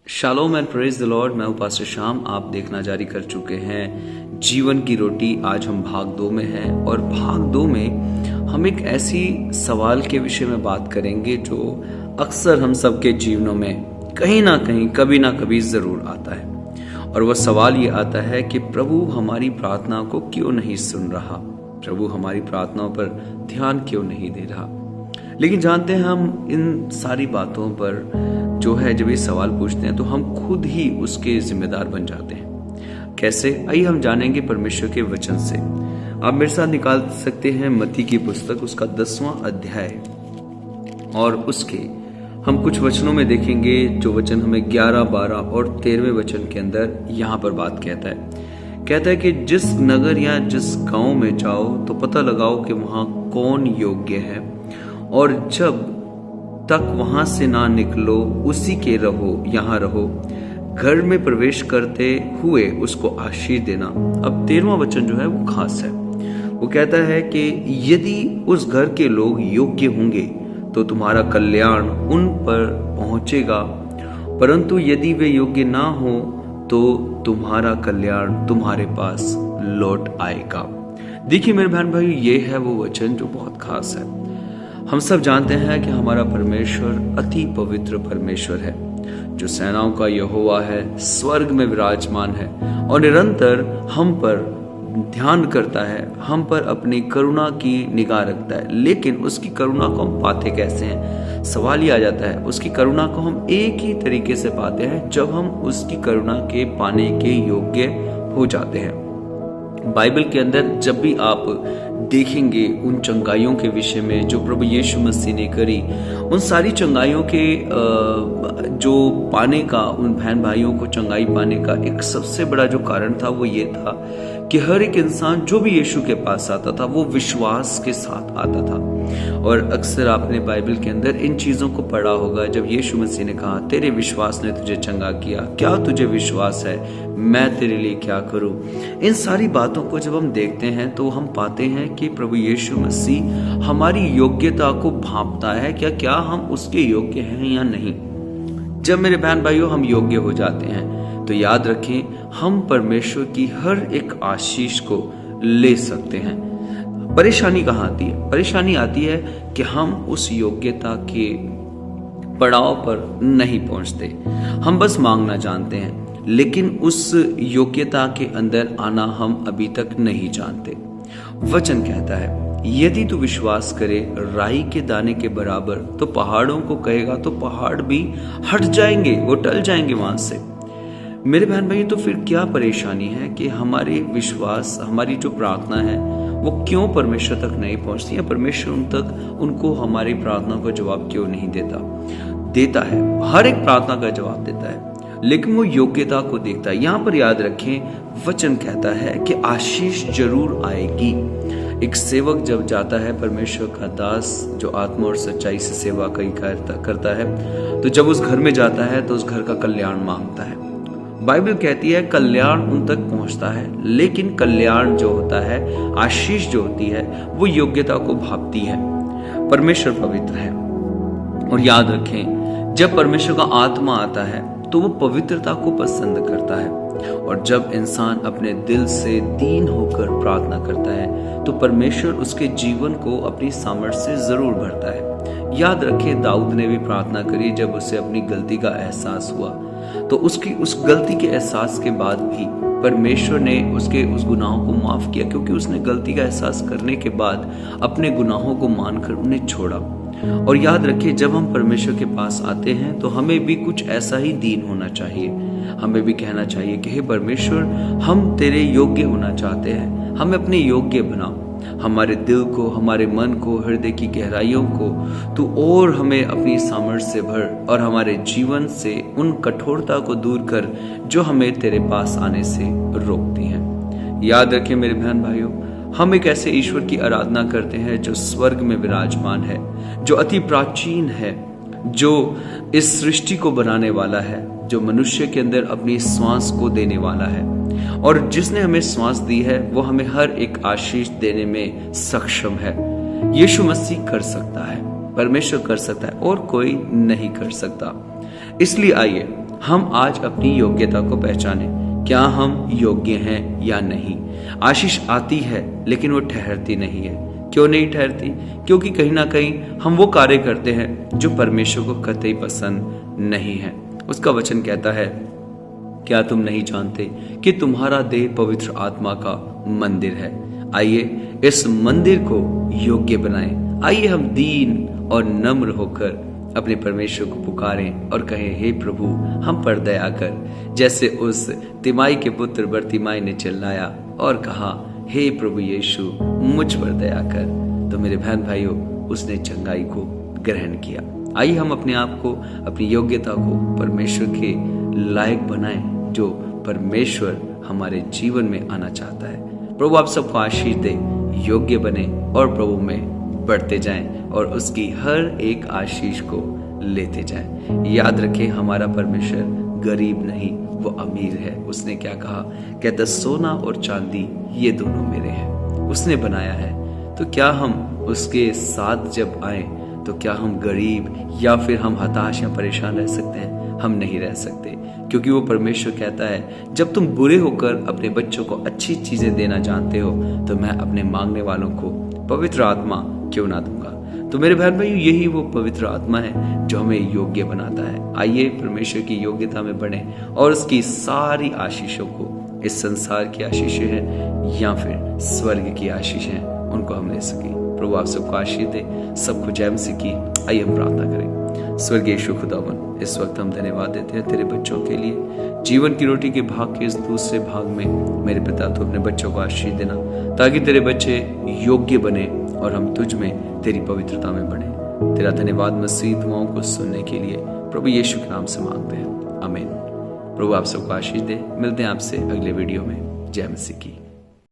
Shalom and praise the Lord. मैं हूं pastor Shyam. आप देखना जारी कर चुके हैं जीवन की रोटी। आज हम भाग 2 में हैं और भाग 2 में हम एक ऐसी सवाल के विषय में बात करेंगे जो अक्सर हम सबके जीवनों में कहीं ना कहीं कभी ना कभी जरूर आता है। और वह सवाल ये आता है कि प्रभु हमारी प्रार्थना को क्यों नहीं सुन रहा, प्रभु हमारी प्रार्थनाओं पर ध्यान क्यों नहीं दे रहा। लेकिन जानते हैं हम इन सारी बातों पर जो है जब ये सवाल पूछते हैं तो हम खुद ही उसके जिम्मेदार बन जाते हैं। कैसे? आइए हम जानेंगे परमेश्वर के वचन से। आप मेरे साथ निकाल सकते हैं मत्ती की पुस्तक, उसका 10वां अध्याय, और उसके हम कुछ वचनों में देखेंगे जो वचन हमें 11, 12 और 13वें वचन के अंदर यहाँ पर बात कहता है कि जिस नगर या जिस गांव में जाओ तो पता लगाओ कि वहां कौन योग्य है, और जब तक वहां से ना निकलो उसी के यहाँ रहो। घर में प्रवेश करते हुए उसको आशीष देना। अब 13वां वचन जो है वो खास है। वो कहता है कि यदि उस घर के लोग योग्य होंगे तो तुम्हारा कल्याण उन पर पहुंचेगा, परंतु यदि वे योग्य ना हो तो तुम्हारा कल्याण तुम्हारे पास लौट आएगा। देखिए मेरे बहन भाई, ये है वो वचन जो बहुत खास है। हम सब जानते हैं कि हमारा परमेश्वर अति पवित्र परमेश्वर है, जो सेनाओं का यहोवा है, स्वर्ग में विराजमान है और निरंतर हम पर ध्यान करता है, हम पर अपनी करुणा की निगाह रखता है। लेकिन उसकी करुणा को हम पाते कैसे हैं? सवाल ही आ जाता है। उसकी करुणा को हम एक ही तरीके से पाते हैं जब हम उसकी करुणा के पाने के योग्य हो जाते हैं। बाइबल के अंदर जब भी आप देखेंगे उन चंगाइयों के विषय में जो प्रभु यीशु मसीह ने करी, उन सारी चंगाइयों के जो पाने का, उन बहन भाइयों को चंगाई पाने का एक सबसे बड़ा जो कारण था वो ये था कि हर एक इंसान जो भी यीशु के पास आता था वो विश्वास के साथ आता था। और अक्सर आपने बाइबल के अंदर इन चीजों को पढ़ा होगा जब यीशु मसीह ने कहा, तेरे विश्वास ने तुझे चंगा किया, क्या तुझे विश्वास है, मैं तेरे लिए क्या करूं। इन सारी बातों को जब हम देखते हैं तो हम पाते हैं कि प्रभु यीशु मसीह हमारी योग्यता को भांपता है, क्या हम उसके योग्य हैं या नहीं। जब मेरे बहन भाइयों हम योग्य हो जाते हैं तो याद रखें, हम परमेश्वर की हर एक आशीष को ले सकते हैं। परेशानी कहाँ आती है? परेशानी आती है कि हम उस योग्यता के पड़ाव पर नहीं पहुंचते। हम बस मांगना जानते हैं, लेकिन उस योग्यता के अंदर आना हम अभी तक नहीं जानते। वचन कहता है, यदि तू विश्वास करे राई के दाने के बराबर तो पहाड़ों को कहेगा तो पहाड़ भी हट जाएंगे, वो टल जाएंगे वहां से। मेरे बहन भाई, तो फिर क्या परेशानी है कि हमारे विश्वास, हमारी जो प्रार्थना है वो क्यों परमेश्वर तक नहीं पहुंचती है? परमेश्वर उनको हमारी प्रार्थना का जवाब क्यों नहीं देता है। हर एक प्रार्थना का जवाब देता है, लेकिन वो योग्यता को देखता है। यहाँ पर याद रखें, वचन कहता है कि आशीष जरूर आएगी। एक सेवक जब जाता है, परमेश्वर का दास जो आत्मा और सच्चाई से सेवा करता है, तो जब उस घर में जाता है तो उस घर का कल्याण मांगता है। बाइबल कहती है कल्याण उन तक पहुंचता है, लेकिन कल्याण जो होता है, आशीष जो होती है, वो योग्यता को भांपती है। परमेश्वर पवित्र है और याद रखें, जब परमेश्वर का आत्मा आता है तो वो पवित्रता को पसंद करता है। और जब इंसान अपने दिल से दीन होकर प्रार्थना करता है तो परमेश्वर उसके जीवन को अपनी सामर्थ्य से जरूर भरता है। याद रखें, दाऊद ने भी प्रार्थना करी जब उसे अपनी गलती का एहसास हुआ, तो उसकी उस गलती के एहसास के बाद भी परमेश्वर ने उसके उस गुनाहों को माफ किया, क्योंकि उसने गलती का एहसास करने के बाद अपने गुनाहों को मानकर उन्हें छोड़ा। और याद रखिए, जब हम परमेश्वर के पास आते हैं तो हमें भी कुछ ऐसा ही दीन होना चाहिए। हमें भी कहना चाहिए कि हे परमेश्वर, हम तेरे योग्य होना चाहते हैं, हमें अपने योग्य बनाओ। हमारे दिल को, हमारे मन को, हृदय की गहराइयों को तू और हमें अपनी सामर्थ्य से भर, और हमारे जीवन से उन कठोरता को दूर कर जो हमें तेरे पास आने से रोकती है। याद रखें मेरे बहन भाइयों, हम एक ऐसे ईश्वर की आराधना करते हैं जो स्वर्ग में विराजमान है, जो अति प्राचीन है, जो इस सृष्टि को बनाने वाला है, जो मनुष्य के अंदर अपनी श्वास को देने वाला है, और जिसने हमें श्वास दी है वो हमें हर एक आशीष देने में सक्षम है। यीशु मसीह कर सकता है, परमेश्वर कर सकता है, और कोई नहीं कर सकता। इसलिए आइए हम आज अपनी योग्यता को पहचानें। क्या हम योग्य हैं या नहीं। आशीष आती है लेकिन वो ठहरती नहीं है। क्यों नहीं ठहरती? क्योंकि कहीं ना कहीं हम वो कार्य करते हैं जो परमेश्वर को कतई पसंद नहीं है। उसका वचन कहता है, क्या तुम नहीं जानते कि तुम्हारा देह पवित्र आत्मा का मंदिर है। आइए इस मंदिर को योग्य बनाएं। आइए हम दीन और नम्र होकर अपने परमेश्वर को पुकारें और कहें, हे प्रभु हम पर दया कर। जैसे उस तिमाई के पुत्र बरतिमाई ने चिल्लाया और कहा, हे प्रभु यीशु मुझ पर दया कर, तो मेरे बहन भाइयों उसने चंगाई को ग्रहण किया। आइए हम अपने आप को, अपनी योग्यता को परमेश्वर के लायक बनाएं जो परमेश्वर हमारे जीवन में आना चाहता है। प्रभु आप सबको आशीष दे, योग्य बने और प्रभु में बढ़ते जाएं और उसकी हर एक आशीष को लेते जाएं। याद रखें, हमारा परमेश्वर गरीब नहीं, वो अमीर है। उसने क्या कहा? कहता सोना और चांदी ये दोनों मेरे हैं, उसने बनाया है। तो क्या हम उसके साथ जब आए तो क्या हम गरीब या फिर हम हताश या परेशान रह सकते हैं? हम नहीं रह सकते, क्योंकि वो परमेश्वर कहता है, जब तुम बुरे होकर अपने बच्चों को अच्छी चीजें देना जानते हो तो मैं अपने मांगने वालों को पवित्र आत्मा क्यों ना दूंगा। तो मेरे बहन भाइयों, यही वो पवित्र आत्मा है जो हमें योग्य बनाता है। आइए परमेश्वर की योग्यता में बढ़े और उसकी सारी आशीषों को, इस संसार की आशीषें हैं या फिर स्वर्ग की आशीष हैं, उनको हम ले सकें। प्रभु आप सबको आशीष दे, सबको जय मसीह की। आइए हम प्रार्थना करें। स्वर्गीय यीशु खुदावन, इस वक्त हम धन्यवाद देते हैं तेरे बच्चों के लिए। जीवन की रोटी के भाग के इस दूसरे भाग में मेरे पिता तू अपने बच्चों को आशीष देना, ताकि तेरे बच्चे योग्य बने और हम तुझ में तेरी पवित्रता में बढ़े। तेरा धन्यवाद मसीह दुआओं को सुनने के लिए प्रभु यीशु के नाम से मांगते हैं, आमीन। प्रभु आप सबको आशीष दे। मिलते हैं आपसे अगले वीडियो में। जय मसीह की।